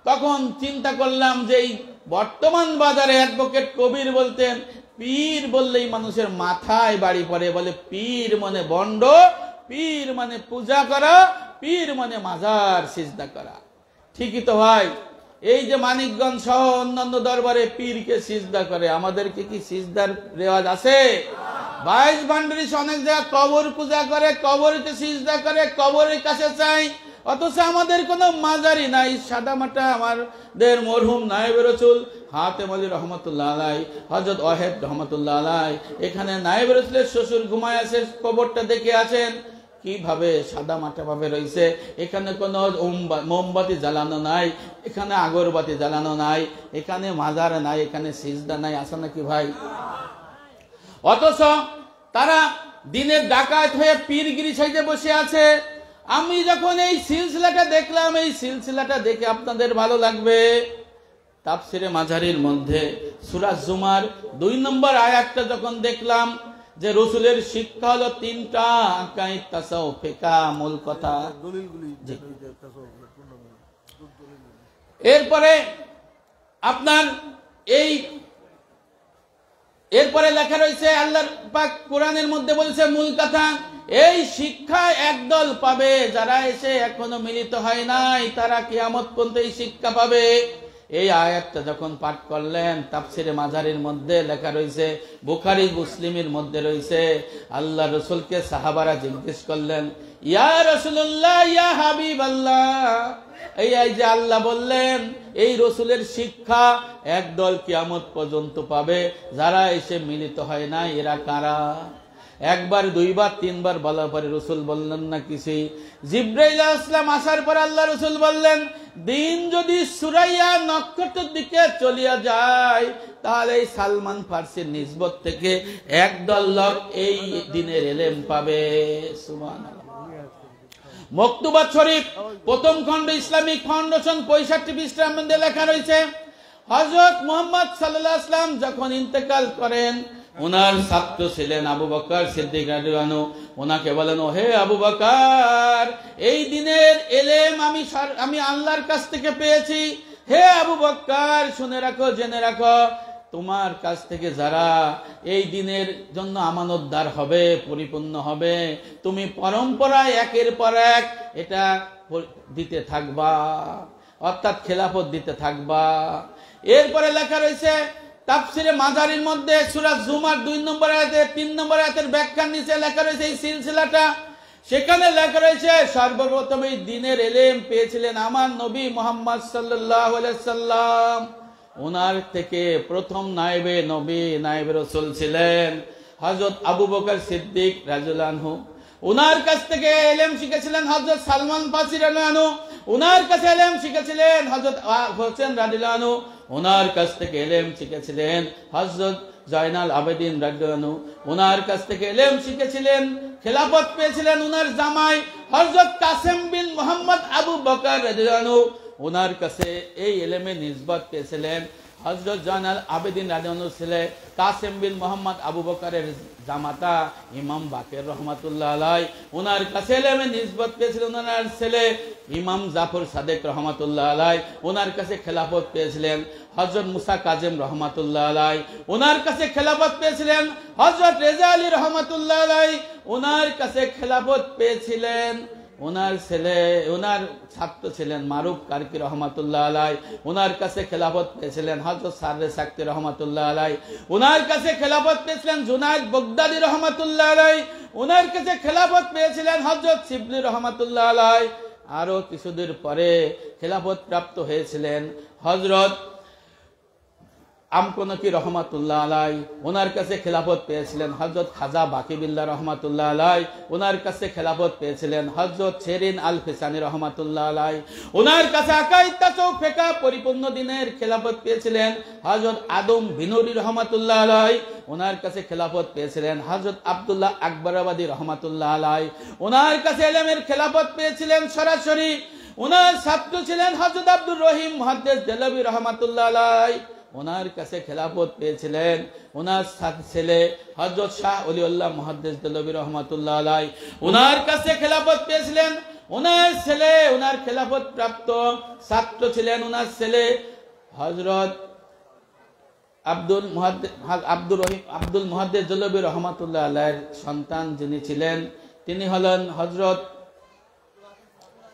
তখন চিন্তা করলাম যে এই বর্তমান বাজারে অ্যাডভোকেট কবির বলতেন, পীর বললেই মানুষের মাথায় বাড়ি পড়ে, বলে পীর মানে বন্ড, পীর মানে পূজা করা, পীর মানে মাজার সিজদা করা। ঠিকই তো ভাই, এই যে মানিকগঞ্জ সহ অন্যান্য দরবারে পীরকে সিজদা করে, আমাদেরকে কি সিজদার রেওয়াজ আছে? 22 ভান্ডারি অনেক জায়গায় কবর পূজা করে, কবরকে সিজদা করে, কবরের কাছে চাই, অথচ আমাদের কোনো মাজারই নাই। সাদামাটা আমাদের মরহুম নায়েব রাসূল হাতেম আলী রহমতুল্লাহ আলাইহি, হযরত ওয়াহেদ রহমতুল্লাহ আলাইহি, এখানে নায়েব রাসূলের শ্বশুর ঘুমায় আছে, কবরটা দেখে আছেন কিভাবে সাদামাটা ভাবে রয়েছে। এখানে কোনো মোমবাতি জ্বালানো নাই, এখানে আগরবাতি জ্বালানো নাই, এখানে মাজার নাই, এখানে সিজদা নাই, আছে নাকি ভাই? অথচ তারা দিনের ডাকাত হয়ে পীরগিরি সাইজে বসে আছে। আমি যখন এই সিলসিলাটা দেখলাম, এই সিলসিলাটা দেখে আপনাদের ভালো লাগবে। তাফসিরে মাঝারির মধ্যে সূরা জুমার 2 নম্বর আয়াতটা যখন দেখলাম যে রাসূলের শিক্ষা হলো 3টা, আকাইদ তাসাউফ ফিকহ, মূল কথা। এরপরে আপনার এরপরে লেখা রয়েছে, আল্লাহ পাক কোরআনের মধ্যে বলছে মূল কথা, এই শিক্ষা একদল পাবে যারা এসে এখনো মিলিত হয় নাই, তারা কিয়ামত পর্যন্ত এই শিক্ষা পাবে। এই আয়াতটা যখন পাঠ করলেন, তাফসিরে মাজারির মধ্যে লেখা রয়েছে, বুখারী মুসলিমের মধ্যে রয়েছে, আল্লাহ রসুলকে সাহাবারা জিজ্ঞেস করলেন, ইয়া রাসূলুল্লাহ, ইয়া হাবিবাল্লাহ, এই যে আল্লাহ বললেন এই রসুলের শিক্ষা একদল কিয়ামত পর্যন্ত পাবে, যারা এসে মিলিত হয় না, এরা কারা? একবার, দুইবার, তিনবার বলার পরে রসুল বললেন না কিছুই। জিবরাইল আলাইহিস সালাম আসার পর আল্লাহ রসুল বললেন, দিন যদি সুরাইয়া নক্ষত্রের দিকে চলিয়া যায়, তাহলে এই সালমান ফার্সির নিসবত থেকে একদল লোক এই দিনের ইলম পাবে। সুবহানাল্লাহ। মকতুবাত শরীফ প্রথম খণ্ড, ইসলামিক ফাউন্ডেশন, 65 পৃষ্ঠার মধ্যে লেখা রয়েছে, হযরত মুহাম্মদ সাল্লাল্লাহু আলাইহি ওয়াসাল্লাম যখন ইন্তেকাল করেন, ওনার ছাত্র ছিলেন আবু বকর সিদ্দিক রাদিয়াল্লাহু আনহু। ওনাকে বলেন, ও হে আবু বকর, এই দিনের ইলম আমি আল্লাহর কাছ থেকে পেয়েছি। হে আবু বকর, শুনে রাখো, জেনে রাখো, তোমার কাছ থেকে যারা এই দিনের জন্য আমানতদার হবে, পরিপূর্ণ হবে, তুমি পরম্পরায় একের পর এক এটা দিতে থাকবা, অর্থাৎ খেলাফত দিতে থাকবা। এরপরে লেখা রয়েছে তাফসিরে মাজারির মধ্যে সূরা জুমার 2 নম্বর আয়াতে 3 নম্বর আয়াতের ব্যাখ্যার নিচে লেখা রয়েছে এই সিলসিলাটা। সেখানে লেখা রয়েছে, সর্বপ্রথম এই দিনের ইলম পেয়েছিলেন আমার নবী মুহাম্মদ সাল্লাল্লাহু আলাইহি সাল্লাম। ওনার থেকে প্রথম নায়েবে নবী, নায়েবে রাসূল ছিলেন হযরত আবু বকর সিদ্দিক রাদিয়াল্লাহু আনহু। ওনার কাছ থেকে ইলম শিখেছিলেন হযরত সালমান ফার্সি রাদিয়াল্লাহু আনহু। ওনার কাছে ইলম শিখেছিলেন হযরত হোসেন রাদিয়াল্লাহু আনহু। ওনার কাছ থেকে ইলম শিখেছিলেন হযরত জয়নাল আবেদিন রাদিয়াল্লাহু আনহু। ওনার কাছ থেকে ইলম শিখেছিলেন, খেলাফত পেয়েছিলেন ওনার জামাই হযরত কাসেম বিন মুহাম্মদ আবু বকর রাদিয়াল্লাহু আনহু। ওনার কাছে এই ইলমে নিসবত পেয়েছিলেন হযরত জয়নাল আবেদিন রাদিয়াল্লাহু আনহু ছেলে কাসেম বিন মুহাম্মদ আবু বকরের জামাতা ইমাম বাকের রহমাতুল্লাহ আলাইহি। ওনার কাছে ইলমে নিসবত পেয়েছিলেন ওনার ছেলে ইমাম জাফর সাদেক রহমাতুল্লাহ আলাইহি। ওনার কাছে খেলাফত পেয়েছিলেন হযরত মুসা কাজেম রহমাতুল্লাহ আলাইহি। ওনার কাছে খেলাফত পেয়েছিলেন হযরত রেজা আলী রহমাতুল্লাহ আলাইহি। ওনার কাছে খেলাফত পেয়েছিলেন ওনার ছেলে, ওনার ছাত্র ছিলেন মারুফ কারকি রহমাতুল্লাহ আলাইহি। ওনার কাছে খেলাফত পেয়েছিলেন হযরত সাররে সাকতি রহমাতুল্লাহ আলাইহি। ওনার কাছে খেলাফত পেয়েছিলেন জুনায়েদ বগদাদি রহমাতুল্লাহ আলাইহি। ওনার কাছে খেলাফত পেয়েছিলেন হযরত শিবলি রহমাতুল্লাহ আলাইহি। আরো কিছুদিন পরে খেলাফত প্রাপ্ত হয়েছিলেন হযরত আমকনকি রহমাতুল্লাহ আলাইহি। ওনার কাছে খেলাফত পেয়েছিলেন হযরত খাজা বাকিবিল্লাহ রহমাতুল্লাহ আলাইহি। ওনার কাছে খেলাফত পেয়েছিলেন হযরত শেরিন আল ফিসানি রহমাতুল্লাহ আলাইহি। ওনার কাছে আকাইদ তাসাউফ ফিকহ পরিপূর্ণ দিনের খেলাফত পেয়েছিলেন হযরত আদম বিনুরি রহমাতুল্লাহ আলাইহি। ওনার কাছে খেলাফত পেয়েছিলেন হযরত আব্দুল্লাহ আকবরাবাদী রহমাতুল্লাহ আলাইহি। ওনার কাছে ইলমের খেলাফত পেয়েছিলেন সরাসরি ওনার ছাত্র ছিলেন হযরত আব্দুর রহিম মুহাদ্দিস দেহলভী রহমাতুল্লাহ আলাইহি। ওনার কাছে খেলাফত পেয়েছিলেন ওনার ছেলে হযরত শাহ ওলিউল্লাহ মুহাদ্দিস দেহলভী রহমাতুল্লাহ আলাইহি। ওনার কাছে খেলাফত পেয়েছিলেন ওনার ছেলে, ওনার খেলাফত প্রাপ্ত ছাত্র ছিলেন ওনার ছেলে হযরত আব্দুল মুহাদ্দিস দেহলভী রহমাতুল্লাহ আলাইহির সন্তান যিনি ছিলেন তিনি হলেন হযরত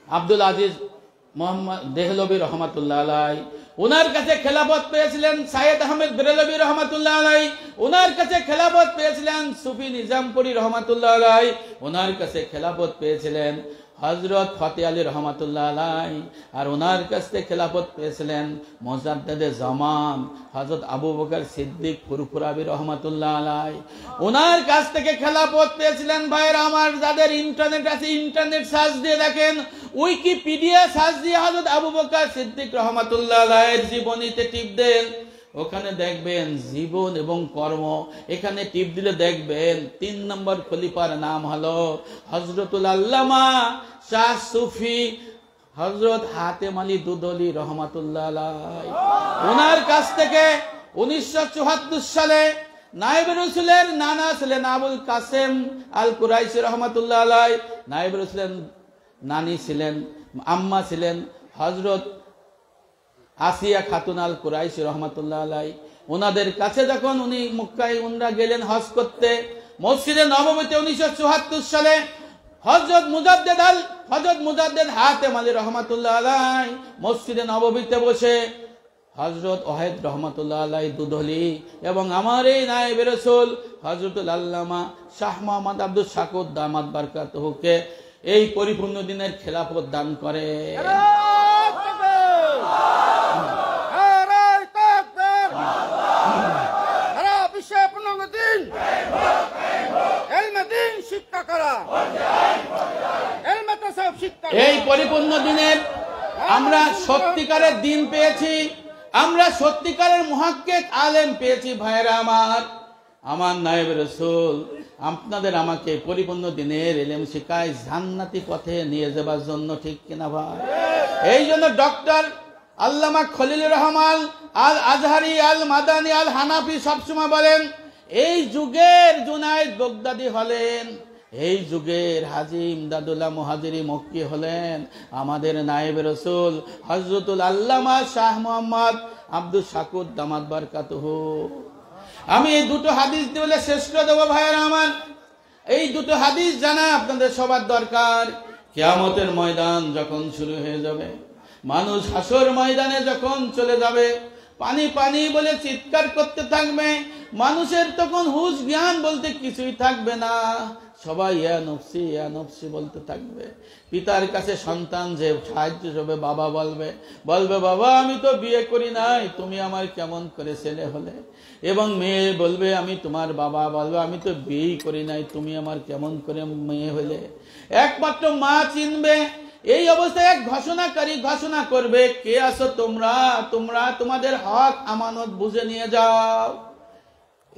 আব্দুল আজিজ মোহাম্মদ দেহলভী রহমাতুল্লাহ আলাইহি। ওনার কাছে খেলাফত পেয়েছিলেন সাইয়েদ আহমেদ বেরেলভী রহমাতুল্লাহ আলাইহি। ওনার কাছে খেলাফত পেয়েছিলেন সুফি নিজামপুরী রহমাতুল্লাহ আলাইহি। ওনার কাছে খেলাফত পেয়েছিলেন হযরত ফতেহ আলী রহমাতুল্লাহ আলাইহি। আর ওনার কাছ থেকে খেলাফত পেয়েছিলেন মুজাদ্দিদে জামান হযরত আবু বকর সিদ্দিক ফুরফুরাবী রহমাতুল্লাহ আলাইহি। ওনার কাছ থেকে খেলাফত পেয়েছিলেন ভাইরা আমার, যাদের ইন্টারনেট আছে ইন্টারনেট সার্চ দিয়ে দেখেন, উইকিপিডিয়া সার্চ দিয়ে হযরত আবু বকর সিদ্দিক রহমাতুল্লাহ আলাইহির জীবনীতে টিপ দেন, ওখানে দেখবেন জীবন এবং কর্ম। এখানে টিপ দিলে দেখবেন 3 নম্বর খলিফার নাম হলো হযরতুল আল্লামা শাহ সুফি হযরত হাতেম আলী দুদলি রহমাতুল্লাহ আলাইহি। ওনার কাছ থেকে 1974 সালে নায়েবে রাসূলের নানা ছিলেন আবুল কাসেম আল কুরাইশি রহমাতুল্লাহ আলাইহি। নায়েবে রাসূলের নানি ছিলেন আম্মা ছিলেন হযরত আসিয়া খাতুন আল কুরাইশি রহমাতুল্লাহ আলাই, ওনাদের কাছে যখন উনি মক্কায় উমরা গেলেন হজ করতে, মসজিদে নববীতে 1974 সালে হযরত মুজাদ্দেদ হাতেম আলী রহমাতুল্লাহ আলাই মসজিদে নববীতে বসে হযরত ওয়াহিদ রহমাতুল্লাহ আলাই দুধলি এবং আমার এই নায়েবে রাসূল হযরতুল আল্লামা শাহ মোহাম্মদ আব্দুল শাকুর দামাত বারকাতুহুকে এই পরিপূর্ণ দিনের খেলাফত দান করে। এই পরিপূর্ণ দিনের আমরা সত্যিকারের দিন পেয়েছি, আমরা সত্যিকারের মুহাক্কিক আলেম পেয়েছি। ভাইরা আমার নায়েবে রাসূল আপনাদের আমাকে পরিপূর্ণ দিনের ইলম শিখায় জান্নাতি পথে নিয়ে যাবার জন্য, ঠিক কিনা ভাই? এই জন্য ডক্টর আল্লামা খলিলুর রহমান আল আজহারি আল মাদানী আল হানাফি সবসময় বলেন, এই যুগের জুনায়েদ বাগদাদি হলেন, এই যুগের হাজী ইমদাদুল্লাহ মুহাজিরি মক্কি হলেন আমাদের নায়েবে রাসূল হযরতুল আল্লামা শাহ মোহাম্মদ আব্দুল শাকুর দামাত বারকাতুহু। আমি এই দুটো হাদিস দিয়ে শেষ করে দেবো ভাইয়েরা আমার। এই দুটো হাদিস জানা আপনাদের সবার দরকার। কিয়ামতের ময়দান যখন শুরু হয়ে যাবে, মানুষ হাসর ময়দানে যখন চলে যাবে, পানি পানি বলে চিৎকার করতে থাকবে, মানুষের তখন হুঁশ জ্ঞান বলতে কিছুই থাকবে না, সবাই ইয়া নফসি বলতে থাকবে। পিতার কাছে সন্তান যে সাহায্য হবে, বাবা বলবে বাবা আমি তো বিয়ে করি নাই, তুমি আমার কেমন করে ছেলে হলে। এবং মেয়ে বলবে আমি তোমার বাবা বলবে আমি তো বিয়েই করি নাই, তুমি আমার কেমন করে মেয়ে হলে। একমাত্র মা চিনবে। এই অবস্থায় এক ঘোষণাকারী ঘোষণা করবে, কে আছো তোমরা, তোমাদের হক আমানত বুঝে নিয়ে যাও।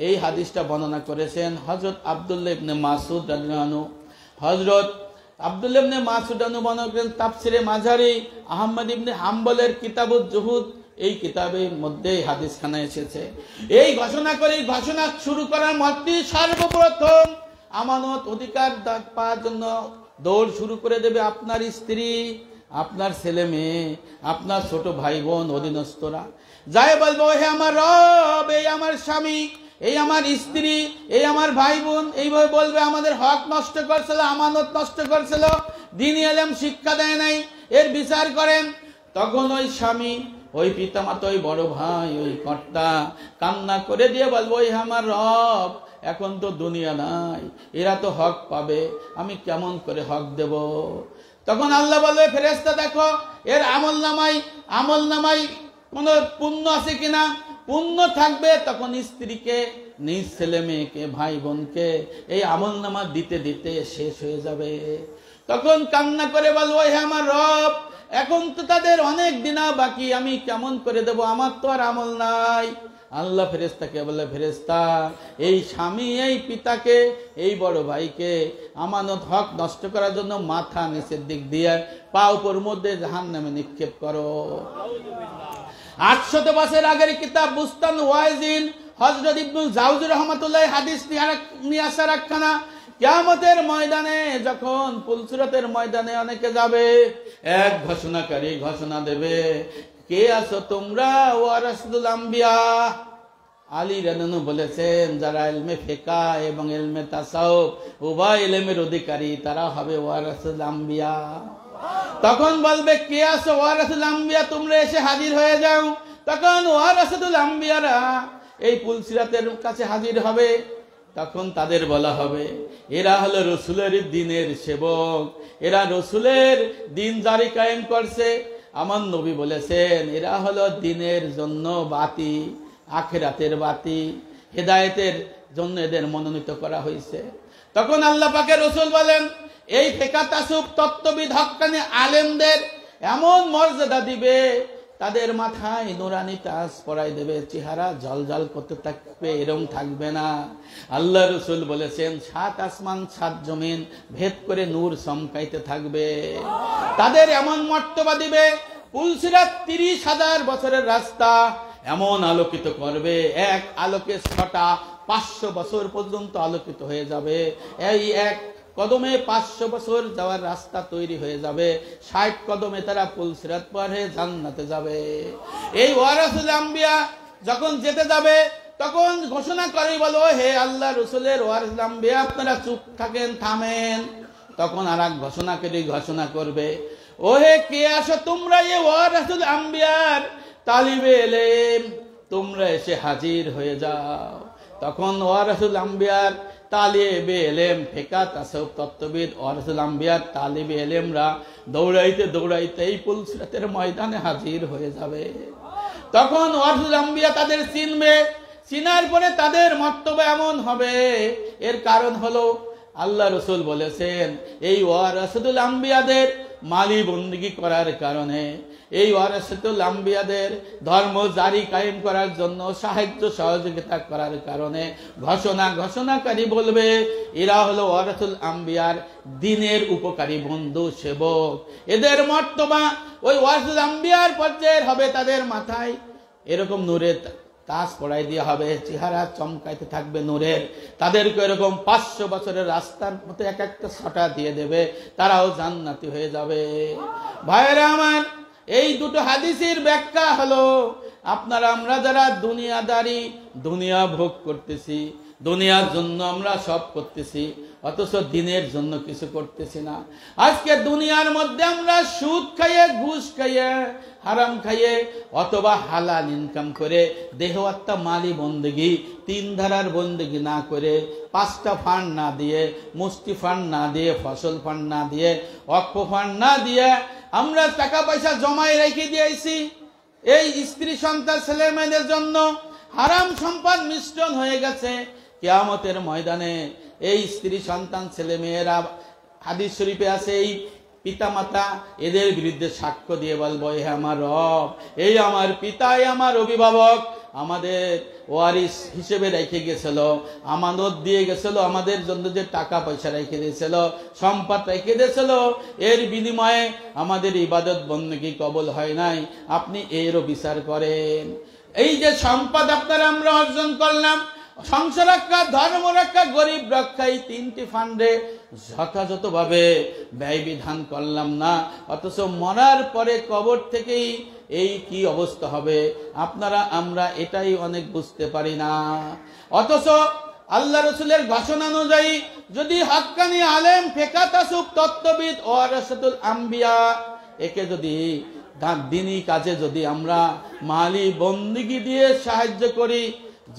এই হাদিসটা বর্ণনা করেছেন হযরত আব্দুল্লাহ ইবনে মাসউদ রাদিয়াল্লাহু আনহু। হযরত আব্দুল্লাহ ইবনে মাসউদ বর্ণনা করেন তাফসিরে মাঝারি আহমদ ইবনে হাম্বলের কিতাবুজ জুহুদ, এই কিতাবের মধ্যে হাদিসখানা এসেছে। এই ঘোষণা শুরু করার মধ্যে সর্বপ্রথম আমানত অধিকার পাওয়ার জন্য দৌড় শুরু করে দেবে আপনার স্ত্রী, আপনার ছেলে মেয়ে, আপনার ছোট ভাই বোন অধীনস্থরা। যাই বলবো হে আমার রব, এই আমার স্বামী, এই আমার স্ত্রী, এই আমার ভাই বোন, এইভাবে বলবে আমাদের হক নষ্ট করছিল, আমানত নষ্ট করছিল, দ্বীনি ইলম শিক্ষা দেয় নাই, এর বিচার করেন। তখন ওই স্বামী, ওই পিতামাতা, ওই বড় ভাই, ওই কর্তা কান্না করে দিয়ে বলবো হে আমার রব, এখন তো দুনিয়া নাই, এরা তো হক পাবে, আমি কেমন করে হক দেব? তখন আল্লাহ বলবে ফেরেশতা দেখো এর আমল নামাই কোন পুণ্য আছে কিনা, পুণ্য থাকবে তখন স্ত্রীকে, নিজ ছেলে মেয়েকে, ভাই বোনকে এই আমল নামা দিতে দিতে শেষ হয়ে যাবে। তখন কান্না করে বলবো হে আমার রব, এখন তো তাদের অনেক দিনা বাকি, আমি কেমন করে দেব, আমার তো আর আমল নাই। আল্লাহ ফেরেশতাকে বলে, ফেরেশতা এই স্বামী, এই পিতাকে, এই বড় ভাইকে আমানত হক নষ্ট করার জন্য মাথা নিচের দিক দিয়ে পা উপর মধ্যে জাহান্নামে নিক্ষেপ করো। 800 বছর আগের কিতাব বুস্তান ওয়াইজিন হযরত ইবনুল জাওজি রাহমাতুল্লাহ হাদিস নিয়ে আসার একখানা। কিয়ামতের ময়দানে যখন পুলসিরাতের ময়দানে অনেকে যাবে, এক ঘোষণাকারী ঘোষণা দেবে, কে আছো তোমরা ওয়ারাসুল আম্বিয়া। আলী রাদিয়াল্লাহু আনহু বলেছেন, যারা ইলমে ফিকহ এবং ইলমে তাসাউফ উভয় ইলমের অধিকারী তারা হবে ওয়ারাসুল আম্বিয়া। তখন বলবে, কে আছো ওয়ারাসুল আম্বিয়া, তোমরা এসে হাজির হয়ে যাও। তখন ওয়ারাসুল আম্বিয়ারা এই পুলসিরাতের কাছে হাজির হবে। তখন তাদের বলা হবে, এরা হলো রসুলের দ্বীনের সেবক, এরা রসুলের দ্বীন জারি কায়েম করছে। আমার নবী বলেছেন, এরা হলো দ্বীনের জন্য বাতি, আখিরাতের বাতি, হেদায়েতের জন্য এদের মনোনীত করা হয়েছে। তখন আল্লাহ পাকের রসুল বলেন, এই ফিকহ তাসাউফ তত্ত্ববিদ হক্কানি আলেমদের এমন মর্যাদা দিবে, তাদের মাথায় নুরানি তাজ পরাই দেবে, চেহারা জলজল করতে থাকবে, এরকম থাকবে না। আল্লাহ রসুল বলেছেন, 7 আসমান 7 জমিন ভেদ করে নূর চমকাইতে থাকবে। তাদের এমন মর্তবা দিবে, পুলসিরাত 30,000 বছরের রাস্তা এমন আলোকিত করবে, এক আলোকে 6টা 500 বছর পর্যন্ত আলোকিত হয়ে যাবে। এই এক কদমে 500 বছর যাওয়ার রাস্তা তৈরি হয়ে যাবে, 60 কদমে তারা পুল সিরাত পার হয়ে জান্নাতে যাবে। এই ওয়ারাসুল আম্বিয়া যখন যেতে যাবে তখন ঘোষণা করে বলো, হে আল্লাহ রসুলের ওয়ারাসুল আম্বিয়া আপনারা চুপ থাকেন, থামেন। তখন আর এক ঘোষণা করবে, ও হে কে আসো তোমরা, এ ওয়ারাসুল আম্বিয়ার তালিবে এলেম, তোমরা এসে হাজির হয়ে যাও। তখন ওয়ারাসুল আম্বিয়ার তালিবে এলেম, ফিকাহ তাসাউফ তত্ত্ববিদ ওয়ারাসুল আম্বিয়ার তালিবে এলেমরা দৌড়াইতে দৌড়াইতে এই পুল সিরাতের ময়দানে হাজির হয়ে যাবে। তখন ওয়ারাসুল আম্বিয়া তাদের চিনবে, চিনার পরে তাদের মর্তবা এমন হবে, এর কারণ হলো আল্লাহ রসুল বলেছেন এই ওয়ারাসুল আম্বিয়াদের মালি বন্দিগি করার কারণে, এই ওয়ারাসুল আম্বিয়াদের ধর্ম জারি কায়েম করার জন্য সাহায্য সহযোগিতা করার কারণে ঘোষণাকারী বলবে এরা হলো ওয়ারাসুল আম্বিয়ার দ্বীনের উপকারী বন্ধু সেবক। এদের মর্তবা ওই ওয়ারাসুল আম্বিয়ার পর্যায়ের হবে, তাদের মাথায় এরকম নূরের তাজ পড়াই দেওয়া হবে, চেহারা চমকাইতে থাকবে নূরের, তাদেরকে এরকম 500 বছরের রাস্তার মতো এক একটা ছটা দিয়ে দেবে, তারাও জান্নাতি হয়ে যাবে। ভাইয়েরা আমার, এই দুটো হাদিসের ব্যাখ্যা হলো আমরা যারা দুনিয়াদারি, দুনিয়া ভোগ করতেছি, দুনিয়ার জন্য আমরা সব করতেছি, অথচ দিনের জন্য কিছু করতেছি না। আজকে দুনিয়ার মধ্যে আমরা সুদ খাইয়ে, ঘুষ খাইয়ে, হারাম খাইয়ে অথবা হালাল ইনকাম করে দেহ আত্মা মালি বন্দেগি, 3 ধারার বন্দেগি না করে, 5টা ফান্ড না দিয়ে, মুষ্টি ফান্ড না দিয়ে, ফসল ফান্ড না দিয়ে, অক্ষ ফান্ড না দিয়ে আমরা টাকা পয়সা জমায় রেখে দিয়েছি এই স্ত্রী সন্তান ছেলে মেয়েদের জন্য। হারাম সম্পদ মিশ্রণ হয়ে গেছে। কিয়ামতের ময়দানে এই স্ত্রী সন্তান ছেলে মেয়েরা, হাদিস শরীফে আছে, এই পিতামাতা এদের বিরুদ্ধে সাক্ষ্য দিয়ে বলবো, হে আমার রব, এই আমার পিতা, এই আমার অভিভাবক আমাদের ওয়ারিস হিসেবে রেখে গেছিল, আমানত দিয়ে গেছিল, আমাদের জন্য যে টাকা পয়সা রেখে দিয়েছিল, সম্পদ রেখে দিয়েছিল, এর বিনিময়ে আমাদের ইবাদত বন্দেগী কবুল হয় নাই, আপনি এরও বিচার করেন। এই যে সম্পদ আমরা অর্জন করলাম, সংসার রক্ষা, ধর্ম রক্ষা, গরিব রক্ষা, এই 3টি ফান্ডে যথাযথভাবে ব্যয় বিধান করলাম না, অথচ মরার পরে কবর থেকেই এই কি অবস্থা হবে আমরা এটাই অনেক বুঝতে পারি না। অথচ আল্লাহ রসুলের ঘোষণা অনুযায়ী যদি হক্কানি আলেম, ফিকাহ তাসাউফ তত্ত্ববিদ ওয়ারাসাতুল আম্বিয়া, একে যদি দ্বীনি কাজে যদি আমরা মালি বন্দিগি দিয়ে সাহায্য করি,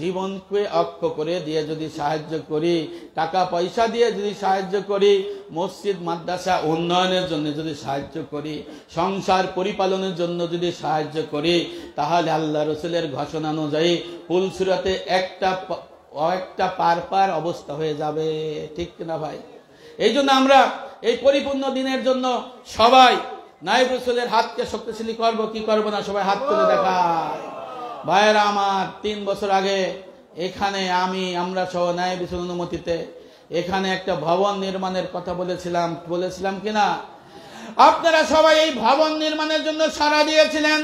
জীবনকে অক্ষ করে দিয়ে যদি সাহায্য করি, টাকা পয়সা দিয়ে যদি সাহায্য করি, মসজিদ মাদ্রাসা উন্নয়নের জন্য যদি সাহায্য করি, সংসার পরিপালনের জন্য যদি সাহায্য করি, তাহলে আল্লাহ রসুলের ঘোষণা অনুযায়ী পুল সিরাতে একটা পার অবস্থা হয়ে যাবে। ঠিক কিনা ভাই? এই জন্য আমরা এই পরিপূর্ণ দিনের জন্য সবাই নায়েব রসুলের হাতকে শক্তিশালী করবো কি করবো না, সবাই হাত তুলে দেখায়। ভাইয়েরা আমার, 3 বছর আগে এখানে আমরা সহ নায়েব রসুলের অনুমতিতে এখানে একটা ভবন নির্মাণের কথা বলেছিলাম কিনা? আপনারা সবাই এই ভবন নির্মাণের জন্য সাড়া দিয়েছিলেন।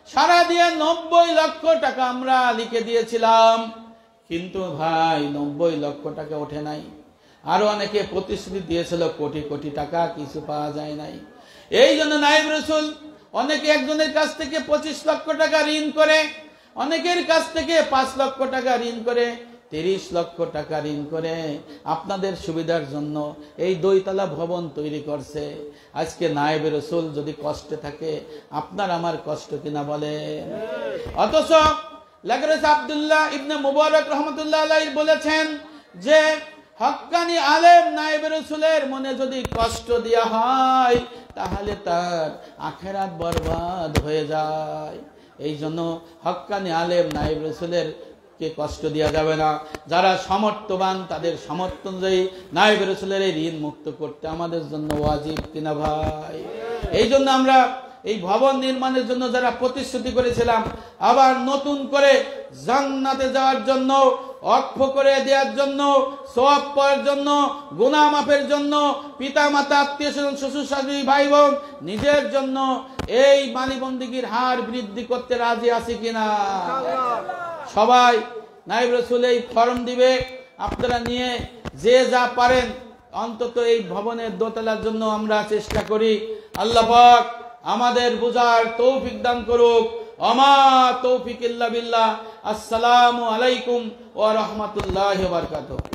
সাড়া দিয়ে 90 লক্ষ টাকা আমরা লিখে দিয়েছিলাম, কিন্তু ভাই 90 লক্ষ টাকা ওঠে নাই। আরো অনেকে প্রতিশ্রুতি দিয়েছিল কোটি কোটি টাকা, কিছু পাওয়া যায় নাই। এই জন্য নায়েব রসুল অনেকে একজনের কাছ থেকে 25 লক্ষ টাকা ঋণ করে, অনেকের কাছ থেকে 5 লক্ষ টাকা ঋণ করে, 30 লক্ষ টাকা ঋণ করে আপনাদের সুবিধার জন্য এই 2 তলা ভবন তৈরি করছে। আজকে নায়েব রসুল যদি কষ্টে থাকে, আপনার আমার কষ্ট কিনা বলেন? অথচ লাগরেস আব্দুল্লাহ ইবনে মুবারক রহমতুল্লাহ আলাইহি বলেছেন যে হক্কানি আলেম নায়েব রসুলের মনে যদি কষ্ট দেয়া হয়, তাহলে তার আখিরাত বরবাদ হয়ে যায়। এই জন্য হক্কানি আলেম নায়েব রসুলের কে কষ্ট দেওয়া যাবে না। যারা সমর্থবান তাদের সমর্থ অনুযায়ী নায়েব রসুলের এই ঋণ মুক্ত করতে আমাদের জন্য ওয়াজিব কিনা ভাই? এই জন্য আমরা এই ভবন নির্মাণের জন্য যারা প্রতিশ্রুতি করেছিলাম, আবার নতুন করে জান্নাতে যাওয়ার জন্য, অক্ষ করে দেওয়ার জন্য, সওয়াব পাওয়ার জন্য, গুনাহ মাফের জন্য, পিতা মাতা, আত্মীয় স্বজন, শ্বশুর শাশুড়ি, ভাই বোন, নিজের জন্য এই মালিবন্দিগির হার বৃদ্ধি করতে রাজি আছি কিনা? সবাই নায়েব রসুল এই ফর্ম দিবে, আপনারা নিয়ে যে যা পারেন অন্তত এই ভবনের দোতলার জন্য আমরা চেষ্টা করি। আল্লাহ পাক আমাদের বুঝার তৌফিক দান করুক। আমা তৌফিক ইল্লা বিল্লাহ। আসসালামু আলাইকুম ওয়া রাহমাতুল্লাহি ওয়া বারাকাতুহু।